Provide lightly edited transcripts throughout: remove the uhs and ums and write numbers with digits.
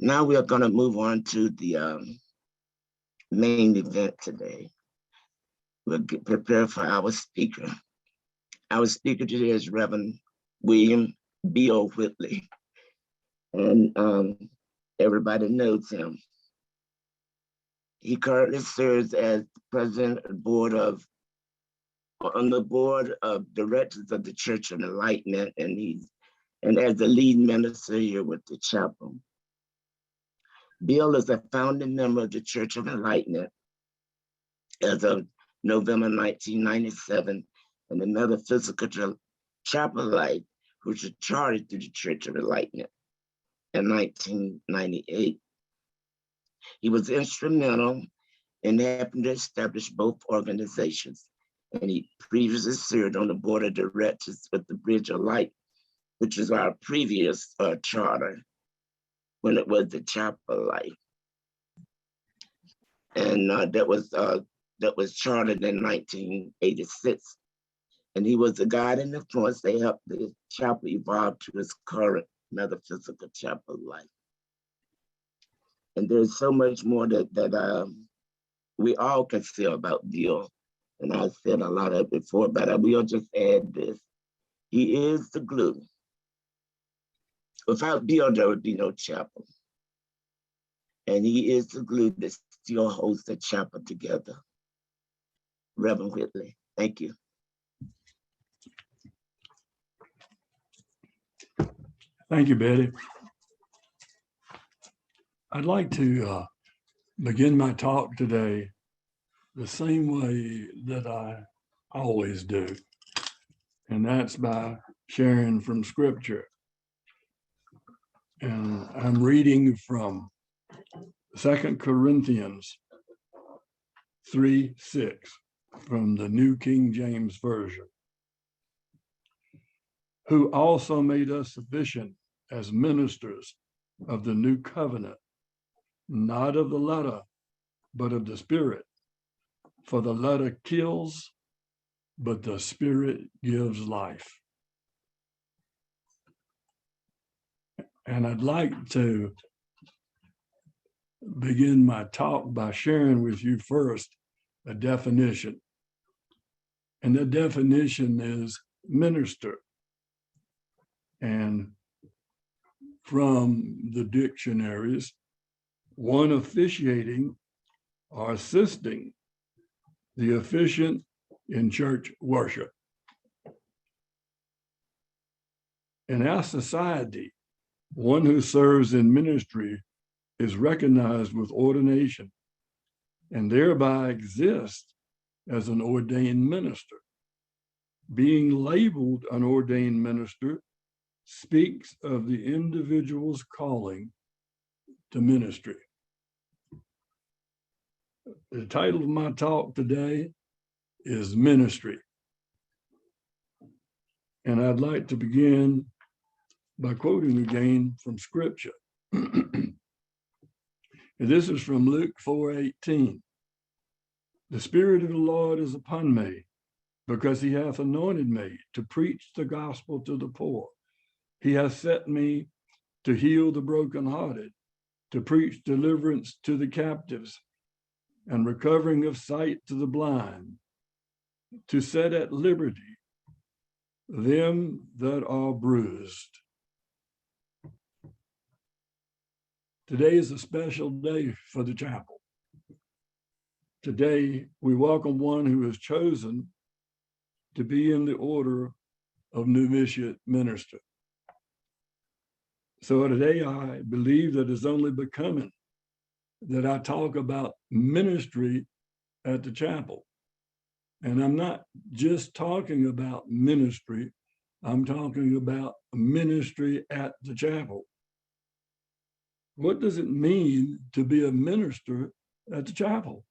Now we are going to move on to the main event today. We'll get prepared for our speaker. Our speaker today is Reverend William B.O. Whitley, and everybody knows him. He currently serves as president on the board of directors of the Church of Enlightenment, and as the lead minister here with the chapel. Bill is a founding member of the Church of Enlightenment as of November 1997, and the Metaphysical Chapel of Life, which was chartered through the Church of Enlightenment in 1998. He was instrumental in helping to establish both organizations, and he previously served on the board of directors with the Bridge of Light, which is our previous charter when it was the Chapel of Life. And that was chartered in 1986. And he was the guiding influence that helped the chapel evolve to its current Metaphysical Chapel of Life. And there's so much more that we all can say about Bill. And I've said a lot of it before, but I will just add this. He is the glue. Without Bill, there would be no chapel. And he is the glue that still holds the chapel together. Reverend Whitley, thank you. Thank you, Betty. I'd like to begin my talk today the same way that I always do, and that's by sharing from Scripture. And I'm reading from 2 Corinthians 3:6 from the New King James Version. Who also made us sufficient as ministers of the new covenant, not of the letter, but of the Spirit. For the letter kills, but the Spirit gives life. And I'd like to begin my talk by sharing with you first a definition. And the definition is minister. And from the dictionaries, one officiating or assisting the officiant in church worship. In our society, one who serves in ministry is recognized with ordination and thereby exists as an ordained minister. Being labeled an ordained minister speaks of the individual's calling to ministry. The title of my talk today is Ministry. And I'd like to begin by quoting again from Scripture. And this is from Luke 4:18. The Spirit of the Lord is upon me, because he hath anointed me to preach the gospel to the poor. He hath set me to heal the brokenhearted, to preach deliverance to the captives, and recovering of sight to the blind, to set at liberty them that are bruised. Today is a special day for the chapel. Today, we welcome one who is chosen to be in the order of novitiate minister. So today, I believe that it's only becoming that I talk about ministry at the chapel. And I'm not just talking about ministry, I'm talking about ministry at the chapel. What does it mean to be a minister at the chapel?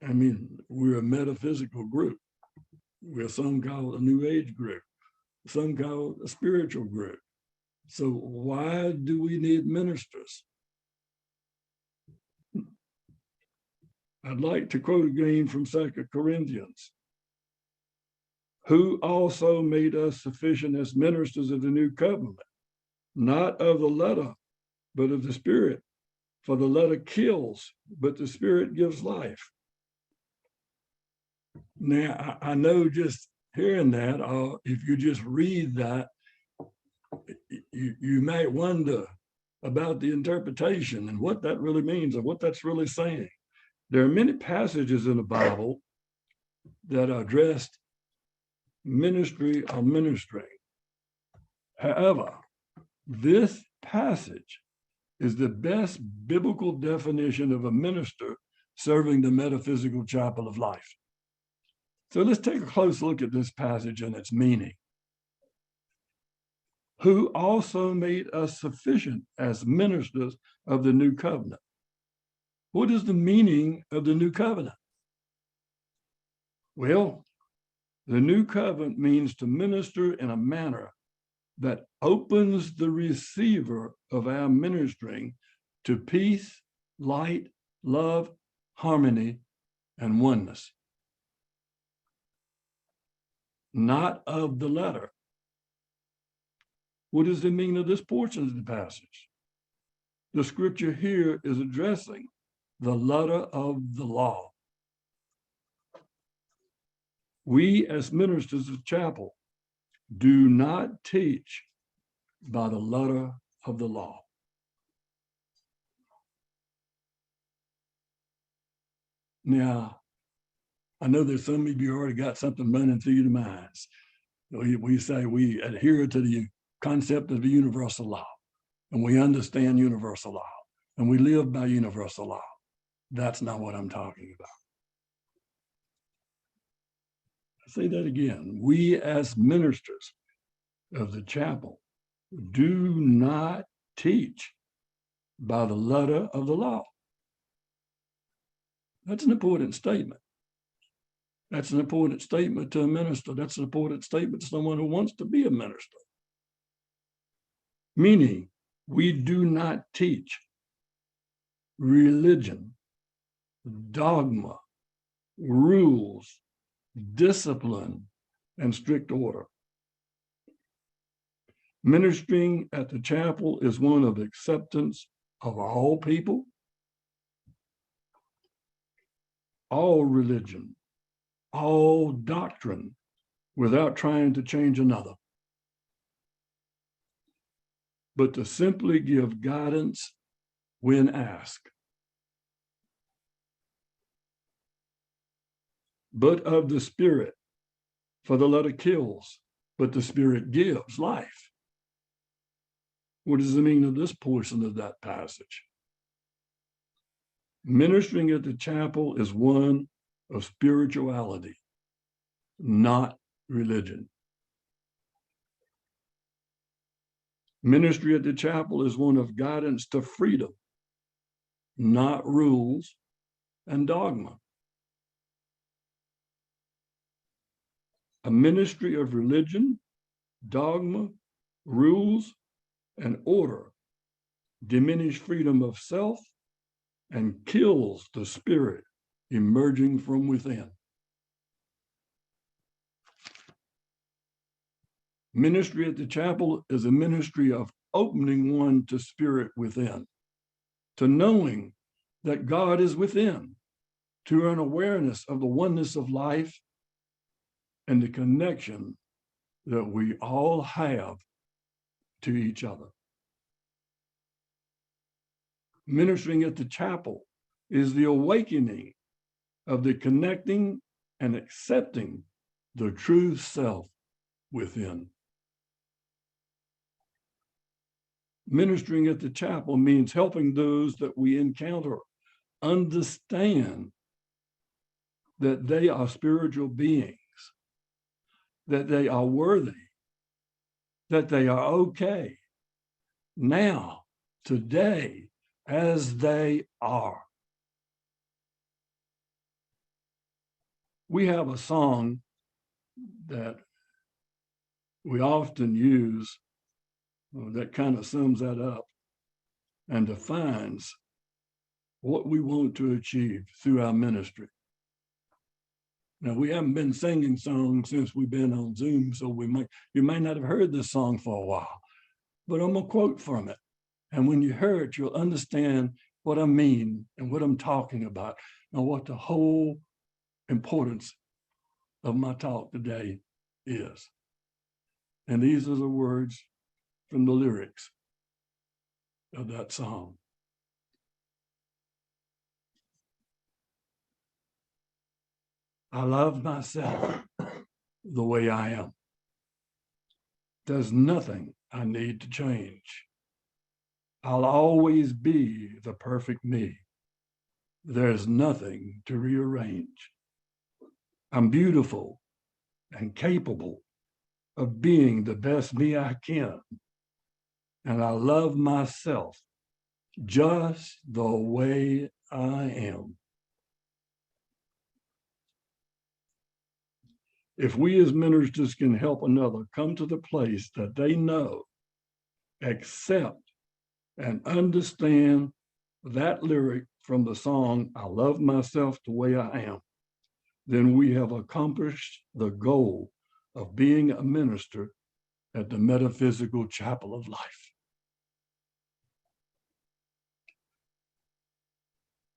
I mean, we're a metaphysical group. We're some call it a New Age group, some call it a spiritual group. So why do we need ministers? I'd like to quote again from 2 Corinthians. who also made us sufficient as ministers of the new covenant, not of the letter, but of the Spirit. For the letter kills, but the Spirit gives life. Now, I know just hearing that, if you just read that, you might wonder about the interpretation and what that really means or what that's really saying. There are many passages in the Bible that are addressed ministry or ministering. However, this passage is the best biblical definition of a minister serving the Metaphysical Chapel of Life. So let's take a close look at this passage and its meaning. Who also made us sufficient as ministers of the new covenant. What is the meaning of the new covenant? Well, the new covenant means to minister in a manner that opens the receiver of our ministering to peace, light, love, harmony, and oneness. Not of the letter. What does the meaning of this portion of the passage? The scripture here is addressing the letter of the law. We as ministers of chapel do not teach by the letter of the law. Now, I know there's some of you already got something running through your minds. We say we adhere to the concept of the universal law, and we understand universal law, and we live by universal law. That's not what I'm talking about. I say that again. We as ministers of the chapel do not teach by the letter of the law. That's an important statement. That's an important statement to a minister. That's an important statement to someone who wants to be a minister. Meaning, we do not teach religion, dogma, rules, discipline, and strict order. Ministering at the chapel is one of acceptance of all people, all religion, all doctrine, without trying to change another, but to simply give guidance when asked. But of the Spirit, for the letter kills, but the Spirit gives life. What does it mean of this portion of that passage? Ministering at the chapel is one of spirituality, not religion. Ministry at the chapel is one of guidance to freedom, not rules and dogma. A ministry of religion, dogma, rules, and order diminish freedom of self and kills the spirit emerging from within. Ministry at the chapel is a ministry of opening one to spirit within, to knowing that God is within, to an awareness of the oneness of life and the connection that we all have to each other. Ministering at the chapel is the awakening of the connecting and accepting the true self within. Ministering at the chapel means helping those that we encounter understand that they are spiritual beings, that they are worthy, that they are okay now, today, as they are. We have a song that we often use that kind of sums that up and defines what we want to achieve through our ministry. Now, we haven't been singing songs since we've been on Zoom, so you may not have heard this song for a while, but I'm gonna quote from it. And when you hear it, you'll understand what I mean and what I'm talking about and what the whole importance of my talk today is. And these are the words from the lyrics of that song. I love myself the way I am. There's nothing I need to change. I'll always be the perfect me. There's nothing to rearrange. I'm beautiful and capable of being the best me I can. And I love myself just the way I am. If we as ministers can help another come to the place that they know, accept, and understand that lyric from the song, I love myself the way I am, then we have accomplished the goal of being a minister at the Metaphysical Chapel of Life.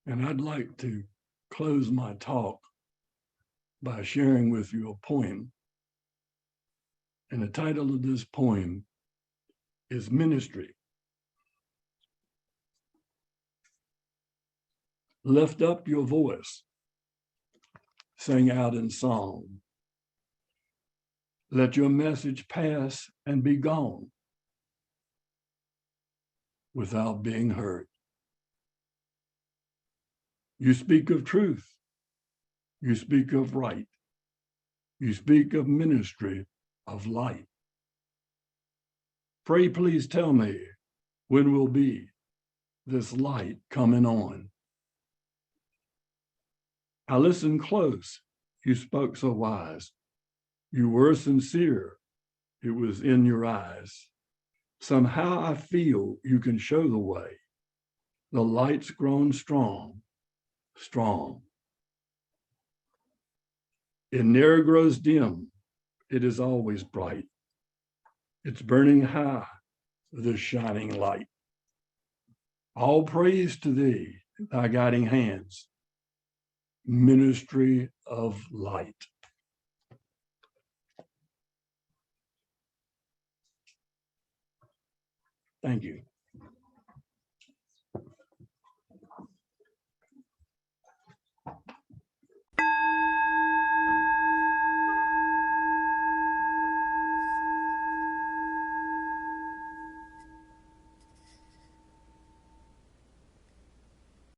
And I'd like to close my talk by sharing with you a poem. And the title of this poem is Ministry. Lift up your voice, sing out in song. Let your message pass and be gone without being heard. You speak of truth. You speak of right. You speak of ministry of light. Pray, please tell me when will be this light coming on. I listened close. You spoke so wise. You were sincere. It was in your eyes. Somehow I feel you can show the way. The light's grown strong, strong. It ne'er grows dim. It is always bright. It's burning high, this shining light. All praise to thee, thy guiding hands. Ministry of light. Thank you.